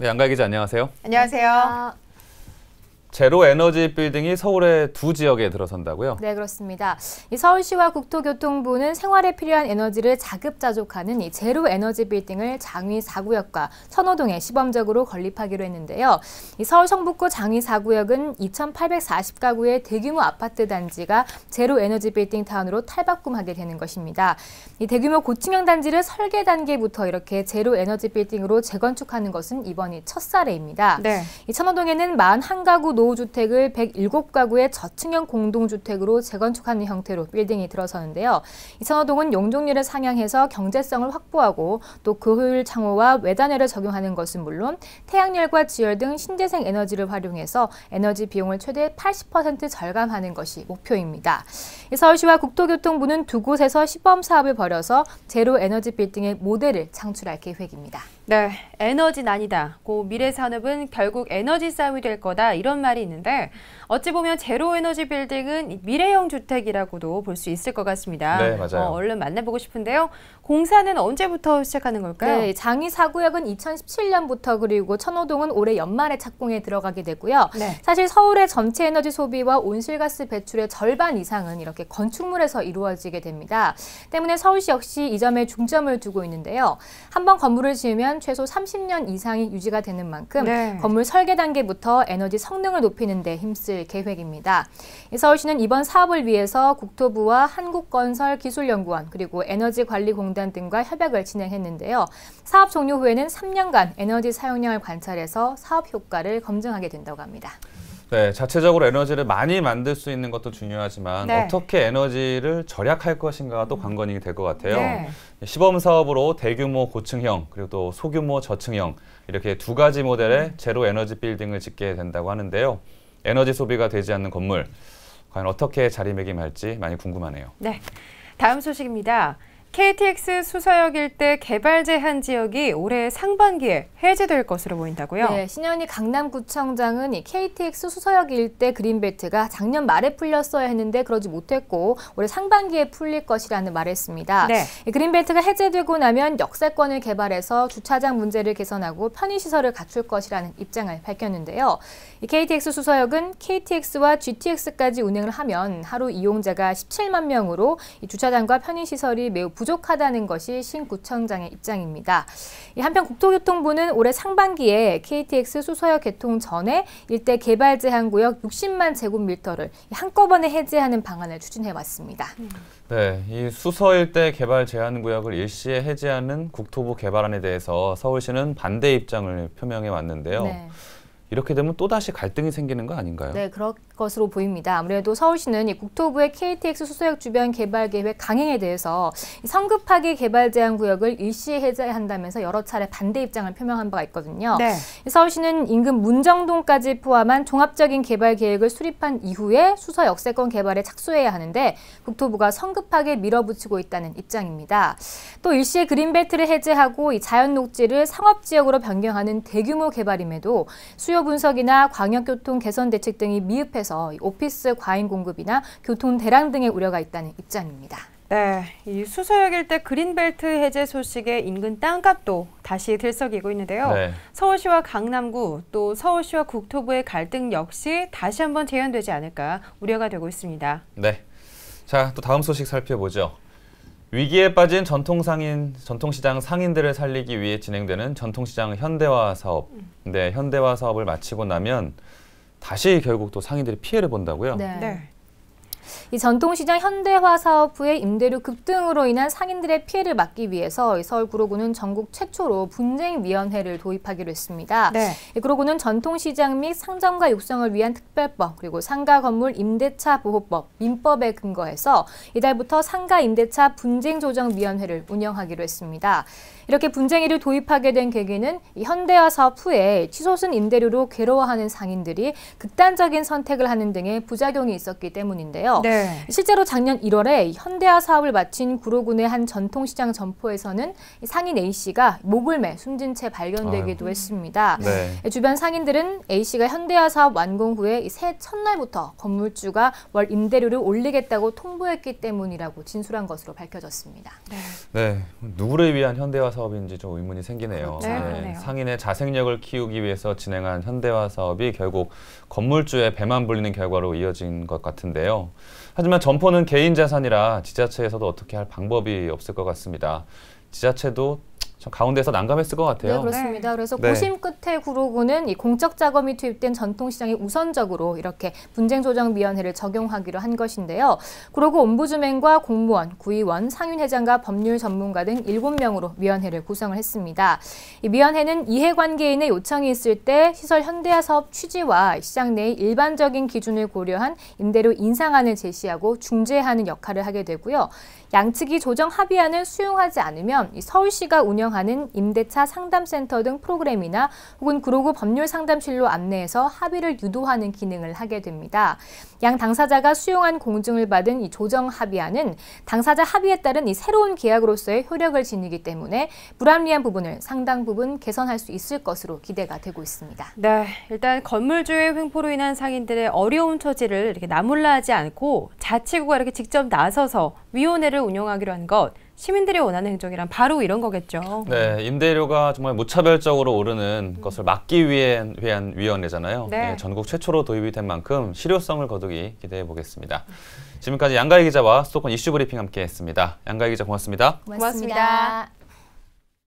네, 양가희 기자 안녕하세요. 안녕하세요. 제로 에너지 빌딩이 서울의 두 지역에 들어선다고요? 네, 그렇습니다. 이 서울시와 국토교통부는 생활에 필요한 에너지를 자급자족하는 이 제로 에너지 빌딩을 장위 4구역과 천호동에 시범적으로 건립하기로 했는데요. 이 서울 성북구 장위 4구역은 2,840가구의 대규모 아파트 단지가 제로 에너지 빌딩 타운으로 탈바꿈하게 되는 것입니다. 이 대규모 고층형 단지를 설계 단계부터 이렇게 제로 에너지 빌딩으로 재건축하는 것은 이번이 첫 사례입니다. 네. 이 천호동에는 41가구 노후주택을 107가구의 저층형 공동주택으로 재건축하는 형태로 빌딩이 들어서는데요. 이 천호동은 용적률을 상향해서 경제성을 확보하고 또 고효율 창호와 외단열을 적용하는 것은 물론 태양열과 지열 등 신재생 에너지를 활용해서 에너지 비용을 최대 80% 절감하는 것이 목표입니다. 서울시와 국토교통부는 두 곳에서 시범 사업을 벌여서 제로 에너지 빌딩의 모델을 창출할 계획입니다. 네, 에너지난이다. 고 미래 산업은 결국 에너지 싸움이 될 거다. 이런 말이 있는데 어찌 보면 제로 에너지 빌딩은 미래형 주택이라고도 볼 수 있을 것 같습니다. 네, 맞아요. 얼른 만나보고 싶은데요. 공사는 언제부터 시작하는 걸까요? 네, 장위 4구역은 2017년부터 그리고 천호동은 올해 연말에 착공에 들어가게 되고요. 네. 사실 서울의 전체 에너지 소비와 온실가스 배출의 절반 이상은 이렇게 건축물에서 이루어지게 됩니다. 때문에 서울시 역시 이 점에 중점을 두고 있는데요. 한번 건물을 지으면 최소 30년 이상이 유지가 되는 만큼 네. 건물 설계 단계부터 에너지 성능을 높이는 데 힘쓸 계획입니다. 서울시는 이번 사업을 위해서 국토부와 한국건설기술연구원 그리고 에너지관리공단 등과 협약을 진행했는데요. 사업 종료 후에는 3년간 에너지 사용량을 관찰해서 사업 효과를 검증하게 된다고 합니다. 네, 자체적으로 에너지를 많이 만들 수 있는 것도 중요하지만 네. 어떻게 에너지를 절약할 것인가가 또 관건이 될 것 같아요. 네. 시범 사업으로 대규모 고층형 그리고 또 소규모 저층형 이렇게 두 가지 모델의 제로 에너지 빌딩을 짓게 된다고 하는데요. 에너지 소비가 되지 않는 건물, 과연 어떻게 자리매김할지 많이 궁금하네요. 네, 다음 소식입니다. KTX 수서역 일대 개발 제한 지역이 올해 상반기에 해제될 것으로 보인다고요? 네, 신현희 강남구청장은 이 KTX 수서역 일대 그린벨트가 작년 말에 풀렸어야 했는데 그러지 못했고 올해 상반기에 풀릴 것이라는 말을 했습니다. 네. 이 그린벨트가 해제되고 나면 역세권을 개발해서 주차장 문제를 개선하고 편의시설을 갖출 것이라는 입장을 밝혔는데요. 이 KTX 수서역은 KTX와 GTX까지 운행을 하면 하루 이용자가 17만 명으로 이 주차장과 편의시설이 매우 부족하다는 것이 신 구청장의 입장입니다. 한편 국토교통부는 올해 상반기에 KTX 수서역 개통 전에 일대 개발 제한 구역 60만 제곱미터를 한꺼번에 해제하는 방안을 추진해왔습니다. 네, 이 수서 일대 개발 제한 구역을 일시에 해제하는 국토부 개발안에 대해서 서울시는 반대 입장을 표명해 왔는데요. 네. 이렇게 되면 또다시 갈등이 생기는 거 아닌가요? 네, 그럴 것으로 보입니다. 아무래도 서울시는 이 국토부의 KTX 수서역 주변 개발 계획 강행에 대해서 성급하게 개발 제한 구역을 일시에 해제한다면서 여러 차례 반대 입장을 표명한 바가 있거든요. 네. 서울시는 인근 문정동까지 포함한 종합적인 개발 계획을 수립한 이후에 수서 역세권 개발에 착수해야 하는데 국토부가 성급하게 밀어붙이고 있다는 입장입니다. 또 일시에 그린벨트를 해제하고 이 자연 녹지를 상업지역으로 변경하는 대규모 개발임에도 수요 분석이나 광역교통 개선 대책 등이 미흡해서 오피스 과잉 공급이나 교통 대란 등의 우려가 있다는 입장입니다. 네, 이 수서역 일대 그린벨트 해제 소식에 인근 땅값도 다시 들썩이고 있는데요. 네. 서울시와 강남구 또 서울시와 국토부의 갈등 역시 다시 한번 재현되지 않을까 우려가 되고 있습니다. 네. 자, 또 다음 소식 살펴보죠. 위기에 빠진 전통시장 상인들을 살리기 위해 진행되는 전통시장 현대화 사업. 근데 현대화 사업을 마치고 나면 다시 결국 또 상인들이 피해를 본다고요? 네. 이 전통시장 현대화 사업 후에 임대료 급등으로 인한 상인들의 피해를 막기 위해서 서울구로구는 전국 최초로 분쟁위원회를 도입하기로 했습니다. 네. 구로구는 전통시장 및 상점가 육성을 위한 특별법, 그리고 상가 건물 임대차 보호법, 민법에 근거해서 이달부터 상가 임대차 분쟁조정위원회를 운영하기로 했습니다. 이렇게 분쟁위를 도입하게 된 계기는 이 현대화 사업 후에 치솟은 임대료로 괴로워하는 상인들이 극단적인 선택을 하는 등의 부작용이 있었기 때문인데요. 있는데요. 네. 실제로 작년 1월에 현대화 사업을 마친 구로군의 한 전통시장 점포에서는 상인 A씨가 목을 매 숨진 채 발견되기도 했습니다. 네. 주변 상인들은 A씨가 현대화 사업 완공 후에 새해 첫날부터 건물주가 월 임대료를 올리겠다고 통보했기 때문이라고 진술한 것으로 밝혀졌습니다. 네, 누구를 위한 현대화 사업인지 좀 의문이 생기네요. 네, 그러네요. 상인의 자생력을 키우기 위해서 진행한 현대화 사업이 결국 건물주의 배만 불리는 결과로 이어진 것 같은데요. 하지만 점포는 개인 자산이라 지자체에서도 어떻게 할 방법이 없을 것 같습니다. 지자체도 좀 가운데서 난감했을 것 같아요. 네, 그렇습니다. 그래서 네. 고심 끝에 구로군은 이 공적 자금이 투입된 전통시장에 우선적으로 이렇게 분쟁조정위원회를 적용하기로 한 것인데요. 구로구 옴부즈맨과 공무원, 구의원, 상인회장과 법률 전문가 등 7명으로 위원회를 구성을 했습니다. 이 위원회는 이해관계인의 요청이 있을 때 시설 현대화 사업 취지와 시장 내의 일반적인 기준을 고려한 임대료 인상안을 제시하고 중재하는 역할을 하게 되고요. 양측이 조정 합의안을 수용하지 않으면 이 서울시가 운영하는 임대차 상담센터 등 프로그램이나 혹은 구로구 법률상담실로 안내해서 합의를 유도하는 기능을 하게 됩니다. 양 당사자가 수용한 공증을 받은 이 조정 합의안은 당사자 합의에 따른 이 새로운 계약으로서의 효력을 지니기 때문에 불합리한 부분을 상당 부분 개선할 수 있을 것으로 기대가 되고 있습니다. 네, 일단 건물주의 횡포로 인한 상인들의 어려운 처지를 이렇게 나몰라 하지 않고 자치구가 이렇게 직접 나서서 위원회를 운영하기로 한 것, 시민들이 원하는 행정이란 바로 이런 거겠죠. 네, 임대료가 정말 무차별적으로 오르는 것을 막기 위한 위원회잖아요. 네. 네, 전국 최초로 도입이 된 만큼 실효성을 거두기 기대해 보겠습니다. 지금까지 양가희 기자와 수도권 이슈 브리핑 함께했습니다. 양가희 기자 고맙습니다. 고맙습니다.